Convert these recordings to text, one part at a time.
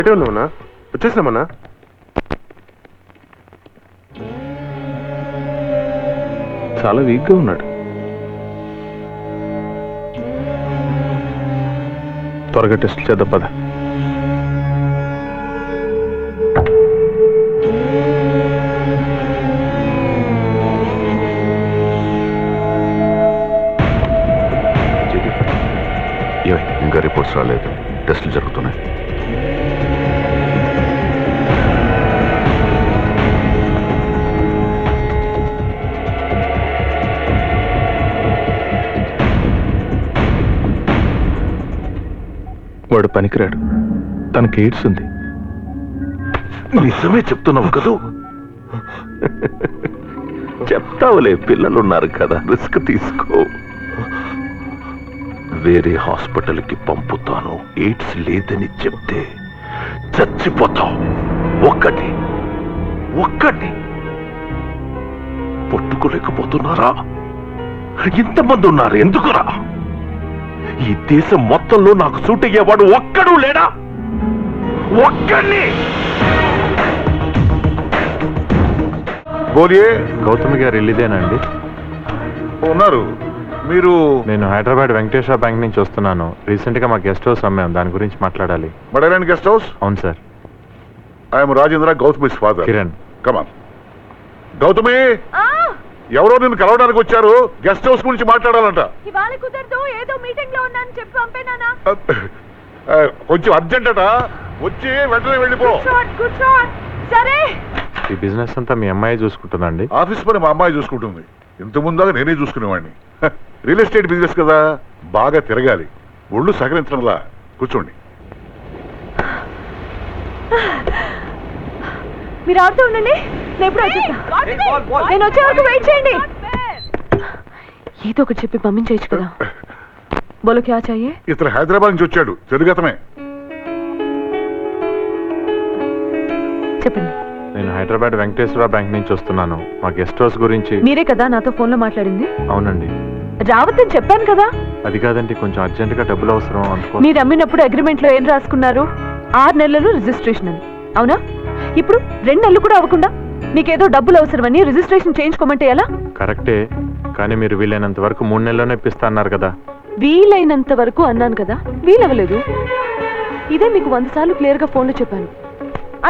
ఎటే ఉన్నామన్నా? వచ్చేసినామన్నా. చాలా వీక్గా ఉన్నాడు. త్వరగా టెస్ట్ చేద్దాం పద. ఇంకా రిపోర్ట్స్ రాలేదు, టెస్టులు జరుగుతున్నాయి. వాడు పనికిరాడు, తనకి ఎయిడ్స్ ఉంది. నిజమే చెప్తున్నావు కదూ? చెప్తావులే, పిల్లలున్నారు కదా, రిస్క్ తీసుకో. వేరే హాస్పిటల్కి పంపుతాను, ఎయిడ్స్ లేదని చెప్తే చచ్చిపోతావు. ఒక్కటి పట్టుకోలేకపోతున్నారా? ఇంతమంది ఉన్నారు, ఎందుకురా? ఈ దేశం మొత్తంలో నాకు సూట్ అయ్యేవాడు ఒక్కడూ లేడా? ఒక్కడిని. బోలియే గౌతమి గారు ఇల్లుదేనండి? ఉన్నారు. మీరు? నేను హైదరాబాద్ వెంకటేశ్వర బ్యాంక్ నుంచి వస్తున్నాను. రీసెంట్గా మా గెస్ట్ హౌస్ అమ్మాం, దాని గురించి మాట్లాడాలి. బడైలాండ్ గెస్ట్ హౌస్? అవును sir. I'm Rajendra, Gautami's father. Kiran. Come on. Gautami, ఎవరో నిన్ను కలవడానికి వచ్చారు, గెస్ట్ హౌస్ గురించి మాట్లాడాలంట. ఇవాళ కుదరదు, ఏదో మీటింగ్ లో ఉన్నాను చెప్పి పంపేనానా? కొంచెం అర్జెంట్ అట, వచ్చి వెంటనే వెళ్ళిపో. సరే. ఈ బిజినెస్ అంతా మీ అమ్మాయి చూసుకుంటుందండి? ఆఫీస్ పని మా అమ్మాయి చూసుకుంటుంది, ఇంత ముందాగా నేనే చూసుకునేవాడిని. రియల్ ఎస్టేట్ బిజినెస్ కదా, బాగా తిరగాలి, ఒళ్ళు సహకరించడంలా. కూర్చోండి. మీరు ఆడుతూ ఉండండి, నేను వచ్చే వరకు వెయిట్ చేయండి. ఏదో ఒకటి చెప్పి పంపించేయచ్చు కదా. బోలో క్యా చాహియే? ఇతను హైదరాబాద్ నుంచి వచ్చాడు, తెలుగతమే. చెప్పండి. నేను హైదరాబాద్ వెంకటేశ్వర బ్యాంక్ నుంచి వస్తున్నాను. మా గెస్ట్ హౌస్ గురించి. మీరే కదా నాతో ఫోన్ లో మాట్లాడింది? అవునండి. రావద్దని చెప్పాను కదా. అది కాదండి, కొంచెం అర్జెంట్ గా డబ్బులు అవసరం అనుకో. మీరు అమ్మినప్పుడు అగ్రిమెంట్ లో ఏం రాసుకున్నారు? 6 నెలలు రిజిస్ట్రేషన్ అని, అవునా? ఇప్పుడు 2 నెలలు కూడా అవ్వకుండా మీకేదో డబ్బులు అవసరమని రిజిస్ట్రేషన్ చేయించుకోమంటే ఎలా? కరెక్టే, కానీ మీరు వీలైనంత వరకు 3 నెలల్లోనే ఇప్పిస్తా అన్నారు కదా. వీలైనంత వరకు అన్నాను కదా, వీలవ్వలేదు. ఇదే మీకు 100 సార్లు క్లియర్ గా ఫోన్ లో చెప్పాను.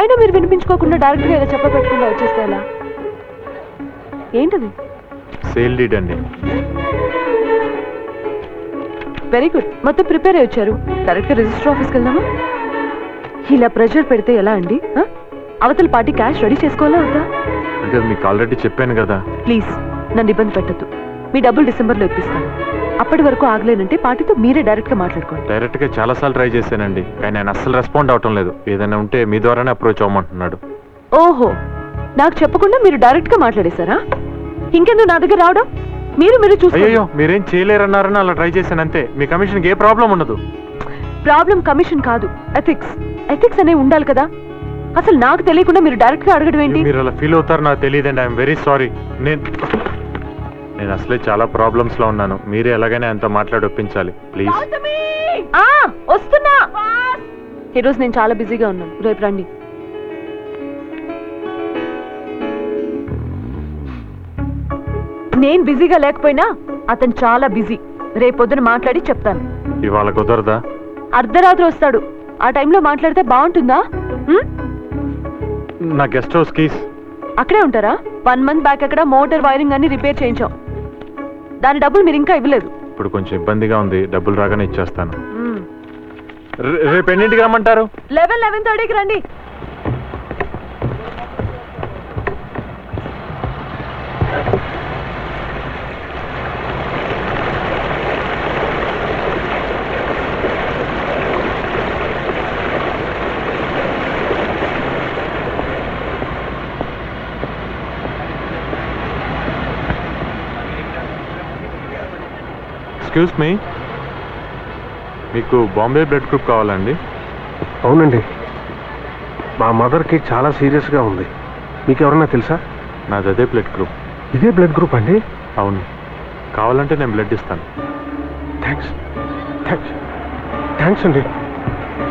అయినా మీరు వినిపించుకోకుండా డైరెక్ట్ గా ఏదో చెప్పబెట్టకుండా వచ్చేస్తే ఎలా? ఏంటది? సేల్ డీడ్ అండి. వెరీ గుడ్, మొత్తం ప్రిపేర్ అయ్యి వచ్చారు. డైరెక్ట్ గా రిజిస్టర్ ఆఫీస్కి వెళ్దామా? ఇలా ప్రెషర్ పెడితే ఎలా అండి? అవతల పార్టీ క్యాష్ రెడీ చేసుకోవాలా వద్దా? అంటే మీకు ఆల్రెడీ చెప్పాను కదా. ప్లీజ్ నన్ను ఇబ్బంది పెట్టద్దు. మీ డబ్బులు డిసెంబర్లో ఇప్పిస్తాను. అప్పటి వరకు ఆగలేనంటే పార్టీతో మీరే డైరెక్ట్ గా మాట్లాడుకోండి. డైరెక్ట్ గా చాలా సార్లు ట్రై చేశానండి, కానీ ఆయన అస్సలు రెస్పాండ్ అవటం లేదు. ఏదైనా ఉంటే మీ ద్వారానే అప్రోచ్ అవ్వమంటున్నాడు. ఓహో, నాకు చెప్పకుండా మీరు డైరెక్ట్ గా మాట్లాడేశారా? ఇంకెందుకు నా దగ్గర రావడం? మీరు చూసుకోండి. అయ్యో, మీరేం చేయలేరన్నారని అలా ట్రై చేశాను అంతే. మీ కమిషన్కి ఏ ప్రాబ్లం ఉండదు. ప్రాబ్లం కమిషన్ కాదు, ఎథిక్స్ అనేవి ఉండాలి కదా. అసలు నాకు తెలియకుండా మీరు డైరెక్ట్ గా అడగడం ఏంటి? మీరు అలా ఫీల్ అవుతారు నాకు తెలియదండి. I'm very sorry. నేను అసలే చాలా ప్రాబ్లమ్స్ లో ఉన్నాను. మీరే ఎలాగైనా ఆయనతో మాట్లాడి ఒప్పించాలి ప్లీజ్. వస్తున్నా. ఈరోజు నేను చాలా బిజీగా ఉన్నాను, రేపు రండి. నేను బిజీగా లేకపోయినా అతను చాలా బిజీ. రేపొద్దున మాట్లాడి చెప్తాను. ఇవాళ కుదరదా? అర్ధరాత్రి వస్తాడు, ఆ టైంలో మాట్లాడితే బాగుంటుందా? నా గెస్ట్ హౌస్ కీస్ అక్కడే ఉంటారా? 1 మంత్ బ్యాక్ అక్కడ మోటార్ వైరింగ్ అన్ని రిపేర్ చేయించాం. దాని డబ్బులు మీరు ఇంకా ఇవ్వలేదు. ఇప్పుడు కొంచెం ఇబ్బందిగా ఉంది, డబ్బులు రాగానే ఇచ్చేస్తాను. రేపు ఎన్నింటికి రమ్మంటారు? 11:30కి రండి. ఎక్స్క్యూజ్ మీ, మీకు బాంబే బ్లడ్ గ్రూప్ కావాలండి? అవునండి, మా మదర్కి చాలా సీరియస్గా ఉంది. మీకు ఎవరన్నా తెలుసా? నాది అదే బ్లడ్ గ్రూప్. ఇదే బ్లడ్ గ్రూప్ అండి? అవును, కావాలంటే నేను బ్లడ్ ఇస్తాను. థ్యాంక్స్ అండి.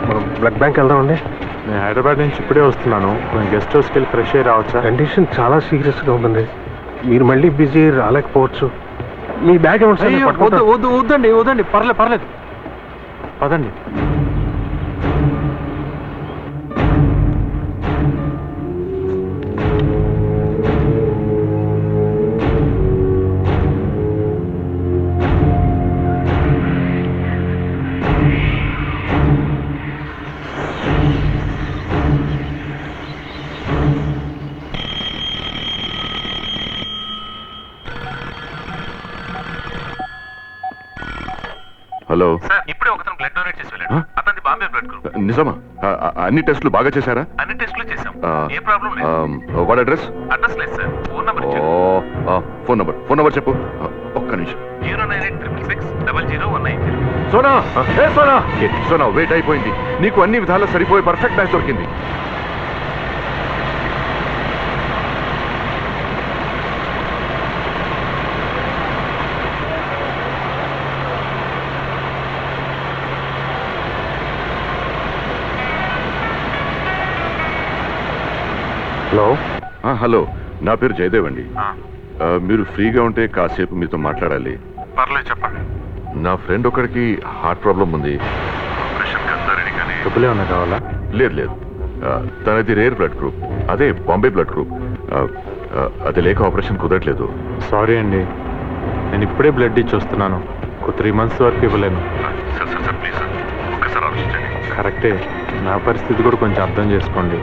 మనం బ్లడ్ బ్యాంక్ వెళ్దామండి. నేను హైదరాబాద్ నుంచి ఇప్పుడే వస్తున్నాను. నేను గెస్ట్ హౌస్కి వెళ్ళి ఫ్రెష్ అయ్యి రావచ్చా? కండిషన్ చాలా సీరియస్గా ఉందండి. మీరు మళ్ళీ బిజీ రాలేకపోవచ్చు. మీ బ్యాగ్ ఏమంటే అయ్యో, వద్దండి పర్లేదు పదండి. హలో, సార్ ఇప్పుడే ఒకతను బ్లడ్ డొనేట్ చేసి వెళ్ళాడు. అతనిది బాంబే బ్లడ్ గ్రూప్. నిజమా? అన్ని టెస్టులు బాగా చేశారా? అన్ని టెస్టులు చేశాం, ఏ ప్రాబ్లం లేదు. What address? అడ్రస్ లేదు సార్, ఫోన్ నంబర్ ఇచ్చాడు. ఫోన్ నంబర్ చెప్పు. ఒక్క నిమిషం. 09866000190. సోనా, సోనా వెయిట్ అయిపోయింది. నీకు అన్ని విధాలా సరిపోయే పర్ఫెక్ట్ మ్యాచ్ దొరికింది. హలో. హలో, నా పేరు జయదేవ్ అండి. మీరు ఫ్రీగా ఉంటే కాసేపు మీతో మాట్లాడాలి. పర్లేదు చెప్పండి. నా ఫ్రెండ్ ఒకరికి హార్ట్ ప్రాబ్లం ఉంది. డబ్బులు ఏమన్నా కావాలా? లేదు, తనది రేర్ బ్లడ్ గ్రూప్, అదే బాంబే బ్లడ్ గ్రూప్. అది లేక ఆపరేషన్ కుదరట్లేదు. సారీ అండి, నేను ఇప్పుడే బ్లడ్ ఇచ్చి వస్తున్నాను. ఒక 3 months వరకు ఇవ్వలేను. కరెక్టే, నా పరిస్థితి కూడా కొంచెం అర్థం చేసుకోండి.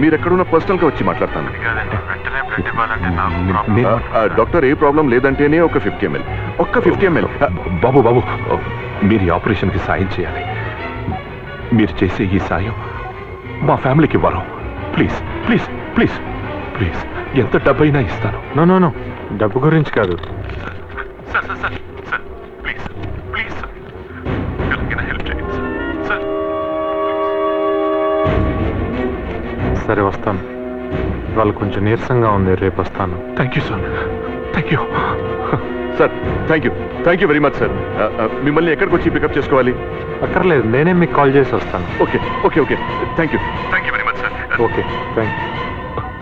మీరు ఎక్కడున్న పర్సనల్గా వచ్చి మాట్లాడతాను. డాక్టర్ ఏ ప్రాబ్లం లేదంటేనే ఒక 50 ml. ఒక్క 50 ml. బాబు మీరు ఈ ఆపరేషన్కి సాయం చేయాలి. మీరు చేసే ఈ సాయం మా ఫ్యామిలీకి వరం. ప్లీజ్ ప్లీజ్ ప్లీజ్ ప్లీజ్, ఎంత డబ్బైనా ఇస్తాను. నో, డబ్బు గురించి కాదు. Sir sir sir sir please please sir, ఎవరికైనా హెల్ప్ చేయండి సార్. సరే వస్తాను. వాళ్ళు కొంచెం నీరసంగా ఉంది, రేపు వస్తాను. Thank you sir, thank you sir. Thank you very much sir. మిమ్మల్ని ఎక్కడికి వచ్చి పికప్ చేసుకోవాలి? అక్కర్లేదు, నేనే మీకు కాల్ చేసి వస్తాను. Okay thank you very much sir. Okay,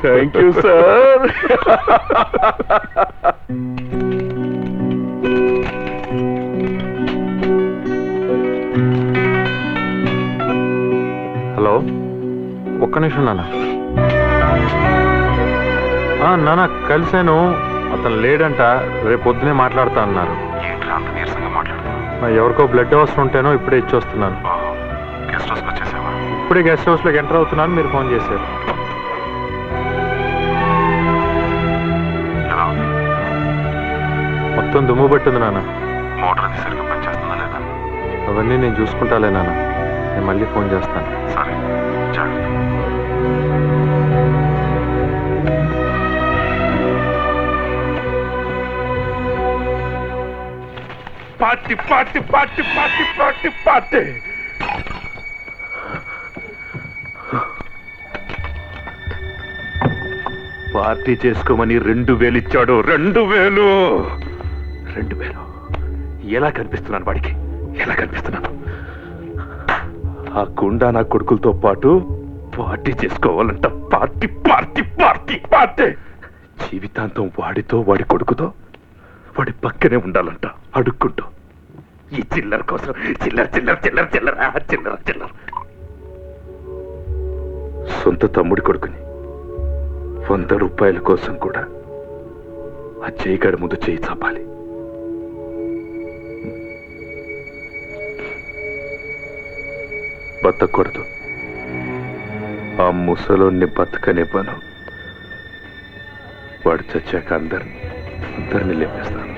thank you sir. Hello, ఒక్క నిమిషం నాన్న. నాన్న కలిశాను, అతను లేడంట, రేపు పొద్దునే మాట్లాడుతా అన్నారు. ఏంట్రా అంత నీరసంగా మాట్లాడుతున్నావు? ఎవరికో బ్లడ్ అవసరం ఉంటేనో ఇప్పుడే ఇచ్చి వస్తున్నాను. గెస్ట్ హౌస్కి వచ్చేసావా? ఇప్పుడే గెస్ట్ హౌస్లోకి ఎంటర్ అవుతున్నాను, మీరు ఫోన్ చేశారు. ఎలా ఉంది? మొత్తం దుమ్ము పట్టింది నాన్న. మోటార్ అది సరిగ్గా పనిచేస్తుందా లేదా? అవన్నీ నేను చూసుకుంటాలే నాన్న, నేను మళ్ళీ ఫోన్ చేస్తాను. సరే, జాగ్రత్త. పార్టీ. పార్టీ చేసుకోమని 2000 ఇచ్చాడు. 2000 ఎలా కనిపిస్తున్నాను వాడికి? ఎలా కనిపిస్తున్నాను? ఆ గుండా నా కొడుకులతో పాటు పార్టీ చేసుకోవాలంట. పార్టీ జీవితాంతం వాడితో, వాడి కొడుకుతో, వాడి పక్కనే ఉండాలంట, అడుక్కుంటూ. ఈ చిల్లర కోసం చిల్లర. సొంత తమ్ముడి కొడుకుని 100 రూపాయల కోసం కూడా ఆ చేయిగాడి ముందు చేయి చాపాలి. బతకూడదు. ఆ ముసలోన్ని బతకనివ్వను. వాడు చచ్చాక అందరిని లేపేస్తాను.